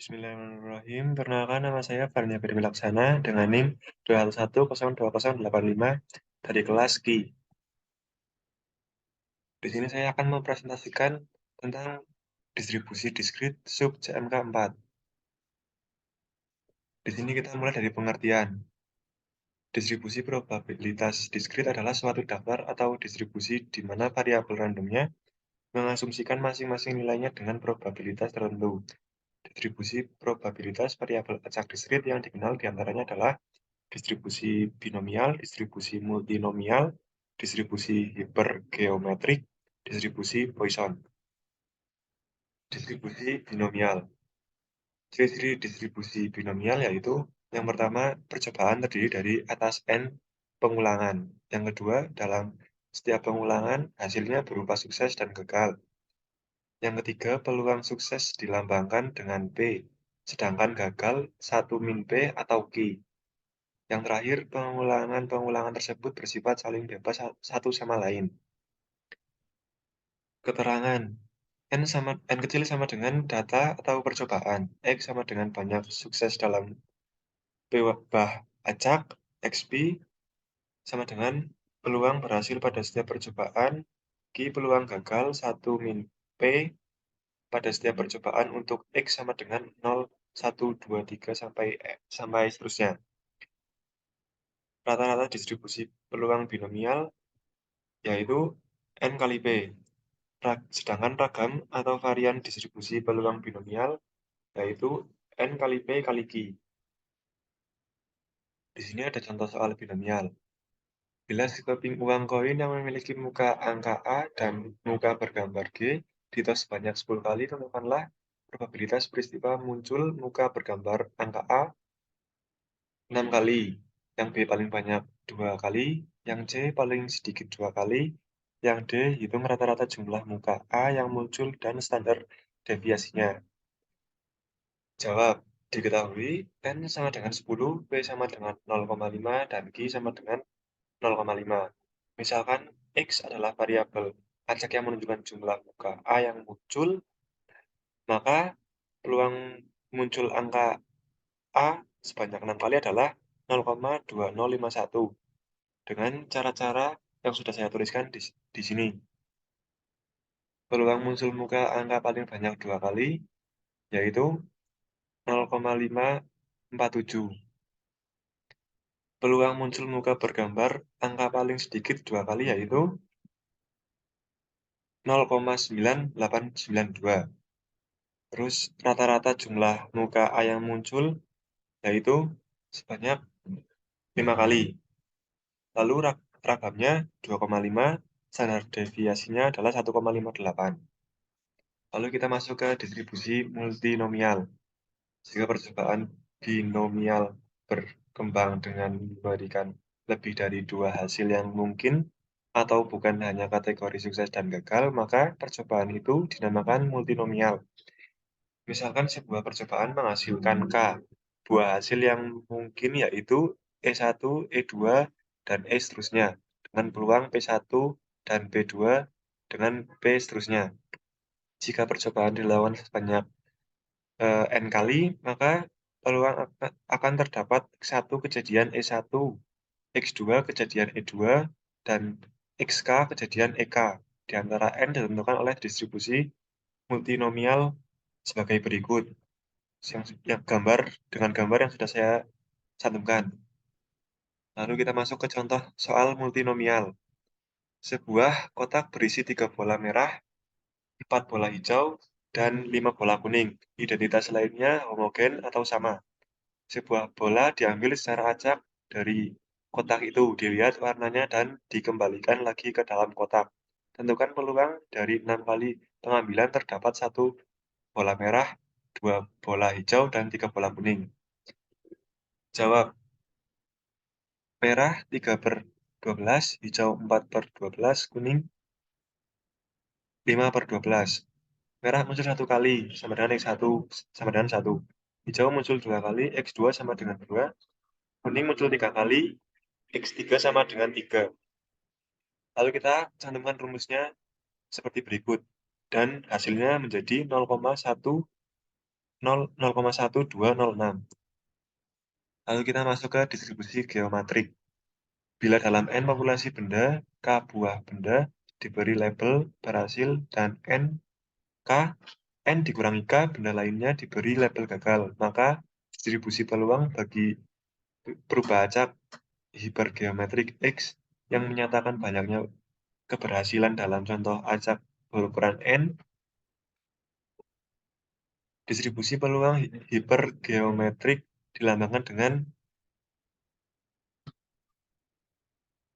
Bismillahirrahmanirrahim. Perkenalkan nama saya Farnia Ferdi Wilaksana dengan NIM 211020085 dari kelas KI. Di sini saya akan mempresentasikan tentang distribusi diskrit sub CMK 4. Di sini kita mulai dari pengertian. Distribusi probabilitas diskrit adalah suatu daftar atau distribusi di mana variabel randomnya mengasumsikan masing-masing nilainya dengan probabilitas tertentu. Distribusi probabilitas variabel acak diskrit yang dikenal diantaranya adalah distribusi binomial, distribusi multinomial, distribusi hipergeometrik, distribusi Poisson. Distribusi binomial. Ciri-ciri distribusi binomial yaitu yang pertama, percobaan terdiri dari atas N pengulangan. Yang kedua, dalam setiap pengulangan hasilnya berupa sukses dan gagal. Yang ketiga, peluang sukses dilambangkan dengan P, sedangkan gagal 1 min P atau Q. Yang terakhir, pengulangan-pengulangan tersebut bersifat saling bebas satu sama lain. Keterangan. N kecil sama dengan data atau percobaan. X sama dengan banyak sukses dalam P bah acak. XP sama dengan peluang berhasil pada setiap percobaan. Q peluang gagal 1 min P pada setiap percobaan untuk X sama dengan 0, 1, 2, 3, sampai seterusnya. Rata-rata distribusi peluang binomial yaitu N kali P. Sedangkan ragam atau varian distribusi peluang binomial yaitu N kali P kali Q. Di sini ada contoh soal binomial. Bila sekeping uang koin yang memiliki muka angka A dan muka bergambar G ditos sebanyak 10 kali, tentukanlah probabilitas peristiwa muncul muka bergambar angka A 6 kali, yang B paling banyak 2 kali, yang C paling sedikit 2 kali, yang D hitung rata-rata jumlah muka A yang muncul dan standar deviasinya. Jawab. Diketahui N sama dengan 10, P sama dengan 0,5, dan Q sama dengan 0,5. Misalkan X adalah variabel acak yang menunjukkan jumlah muka A yang muncul, maka peluang muncul angka A sebanyak 6 kali adalah 0,2051 dengan cara-cara yang sudah saya tuliskan di sini. Peluang muncul muka angka paling banyak 2 kali, yaitu 0,547. Peluang muncul muka bergambar angka paling sedikit 2 kali, yaitu 0,9892. Terus rata-rata jumlah muka A yang muncul, yaitu sebanyak 5 kali. Lalu ragamnya 2,5, standar deviasinya adalah 1,58. Lalu kita masuk ke distribusi multinomial. Jika percobaan binomial berkembang dengan memberikan lebih dari 2 hasil yang mungkin atau bukan hanya kategori sukses dan gagal, maka percobaan itu dinamakan multinomial. Misalkan sebuah percobaan menghasilkan K. Buah hasil yang mungkin yaitu E1, E2, dan E seterusnya, dengan peluang P1 dan P2 dengan P seterusnya. Jika percobaan dilakukan sebanyak N kali, maka peluang akan terdapat X1 kejadian E1, X2 kejadian E2, dan XK kejadian EK. Di antara N ditentukan oleh distribusi multinomial sebagai berikut. Yang dengan gambar yang sudah saya cantumkan. Lalu kita masuk ke contoh soal multinomial. Sebuah kotak berisi 3 bola merah, 4 bola hijau, dan 5 bola kuning. Identitas lainnya homogen atau sama. Sebuah bola diambil secara acak dari kotak itu, dilihat warnanya dan dikembalikan lagi ke dalam kotak. Tentukan peluang dari 6 kali pengambilan terdapat 1 bola merah, 2 bola hijau, dan 3 bola kuning. Jawab. Merah 3/12, hijau 4/12, kuning 5/12. Merah muncul 1 kali, sama dengan X1, sama dengan 1. Hijau muncul 2 kali, X2 sama dengan 2. Kuning muncul 3 kali, X3 sama dengan 3. Lalu kita cantumkan rumusnya seperti berikut. Dan hasilnya menjadi 0,1 0,1206. Lalu kita masuk ke distribusi geometrik. Bila dalam N populasi benda, K buah benda diberi label berhasil dan K, N dikurangi K, benda lainnya diberi label gagal, maka distribusi peluang bagi berubah acak hipergeometrik X yang menyatakan banyaknya keberhasilan dalam contoh acak berukuran N. Distribusi peluang hipergeometrik dilambangkan dengan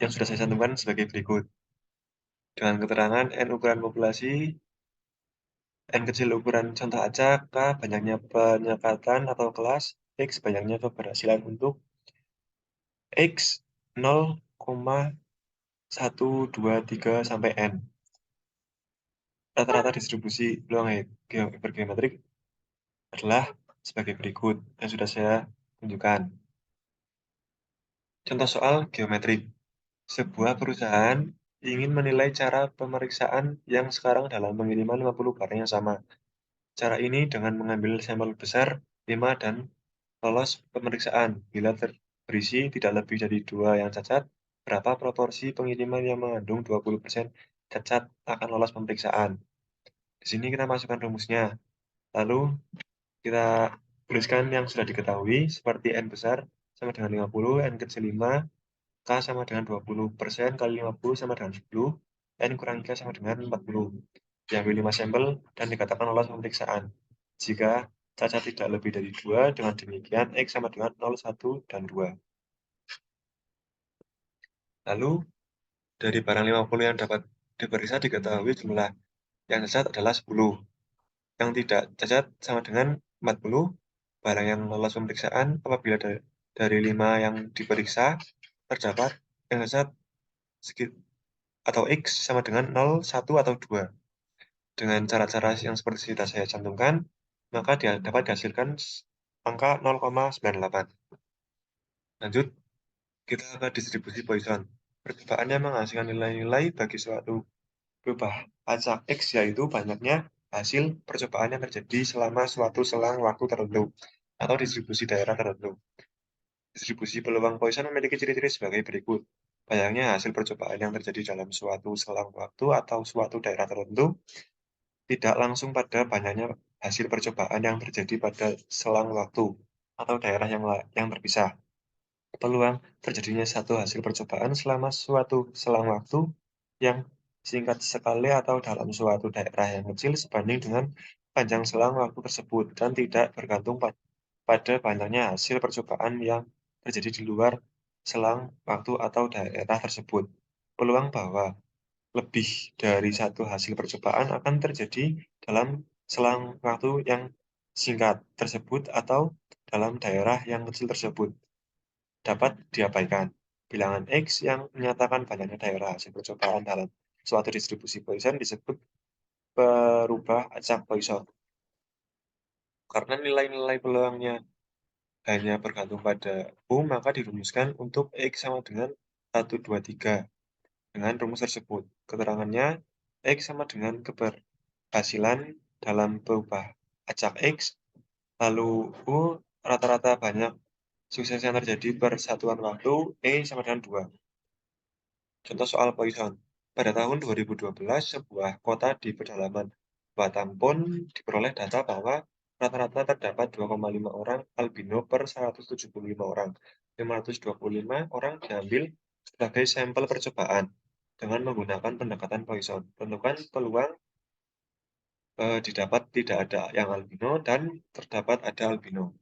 yang sudah saya cantumkan sebagai berikut. Dengan keterangan N ukuran populasi, N kecil ukuran contoh acak, K banyaknya penyekatan atau kelas, X banyaknya keberhasilan untuk X 0,123 sampai N. Rata-rata distribusi peluang hipergeometrik adalah sebagai berikut yang sudah saya tunjukkan. Contoh soal geometrik. Sebuah perusahaan ingin menilai cara pemeriksaan yang sekarang dalam pengiriman 50 barang yang sama. Cara ini dengan mengambil sampel besar 5 dan lolos pemeriksaan. Bila berisi tidak lebih dari 2 yang cacat, berapa proporsi pengiriman yang mengandung 20% cacat akan lolos pemeriksaan. Di sini kita masukkan rumusnya. Lalu kita tuliskan yang sudah diketahui seperti N besar sama dengan 50, N kecil 5, K sama dengan 20% kali 50 sama dengan 10, N kurangi K sama dengan 40. Diambil 5 sampel dan dikatakan lolos pemeriksaan. Jika cacat tidak lebih dari 2, dengan demikian X sama dengan 0, 1, dan 2. Lalu, dari barang 50 yang dapat diperiksa diketahui jumlah yang cacat adalah 10. Yang tidak cacat sama dengan 40. Barang yang lolos pemeriksaan apabila dari 5 yang diperiksa terdapat yang cacat atau X sama dengan 0, 1, atau 2. Dengan cara-cara yang seperti sudah saya cantumkan, maka dapat dihasilkan angka 0,98. Lanjut, kita ke distribusi Poisson. Percobaannya menghasilkan nilai-nilai bagi suatu berubah acak X, yaitu banyaknya hasil percobaan yang terjadi selama suatu selang waktu tertentu atau distribusi daerah tertentu. Distribusi peluang Poisson memiliki ciri-ciri sebagai berikut. Banyaknya hasil percobaan yang terjadi dalam suatu selang waktu atau suatu daerah tertentu tidak langsung pada banyaknya hasil percobaan yang terjadi pada selang waktu atau daerah yang terpisah. Peluang terjadinya satu hasil percobaan selama suatu selang waktu yang singkat sekali atau dalam suatu daerah yang kecil sebanding dengan panjang selang waktu tersebut dan tidak bergantung pada banyaknya hasil percobaan yang terjadi di luar selang waktu atau daerah tersebut. Peluang bahwa lebih dari satu hasil percobaan akan terjadi dalam selang waktu yang singkat tersebut atau dalam daerah yang kecil tersebut dapat diabaikan. Bilangan X yang menyatakan banyaknya daerah hasil percobaan dalam suatu distribusi Poisson disebut perubah acak Poisson. Karena nilai-nilai peluangnya hanya bergantung pada U, maka dirumuskan untuk X sama dengan 1, 2, 3. Dengan rumus tersebut, keterangannya X sama dengan keberhasilan dalam berubah acak X, lalu U rata-rata banyak sukses yang terjadi per satuan waktu, E sama dengan 2. Contoh soal Poisson. Pada tahun 2012, sebuah kota di pedalaman Batampon diperoleh data bahwa rata-rata terdapat 2,5 orang albino per 175 orang. 525 orang diambil sebagai sampel percobaan dengan menggunakan pendekatan Poisson. Tentukan peluang didapat tidak ada yang albino dan terdapat ada albino.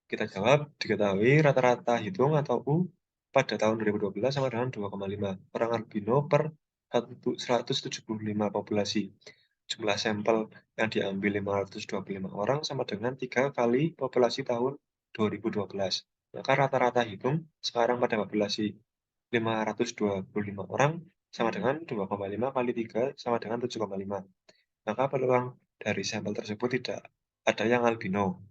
Kita jawab, diketahui rata-rata hitung atau U pada tahun 2012 sama dengan 2,5 orang albino per 175 populasi. Jumlah sampel yang diambil 525 orang sama dengan 3 kali populasi tahun 2012. Maka rata-rata hitung sekarang pada populasi 525 orang sama dengan 2,5 kali 3 sama dengan 7,5. Maka peluang dari sampel tersebut tidak ada yang albino.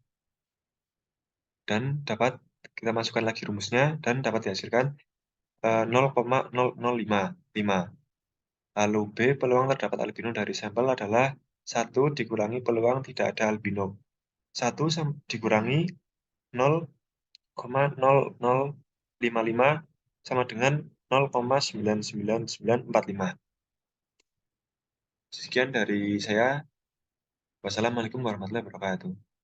Dan dapat kita masukkan lagi rumusnya dan dapat dihasilkan 0,0055. Lalu B, peluang terdapat albino dari sampel adalah 1 dikurangi peluang tidak ada albino. 1 dikurangi 0,0055 sama dengan 0,99945. Sekian dari saya. Wassalamualaikum warahmatullahi wabarakatuh.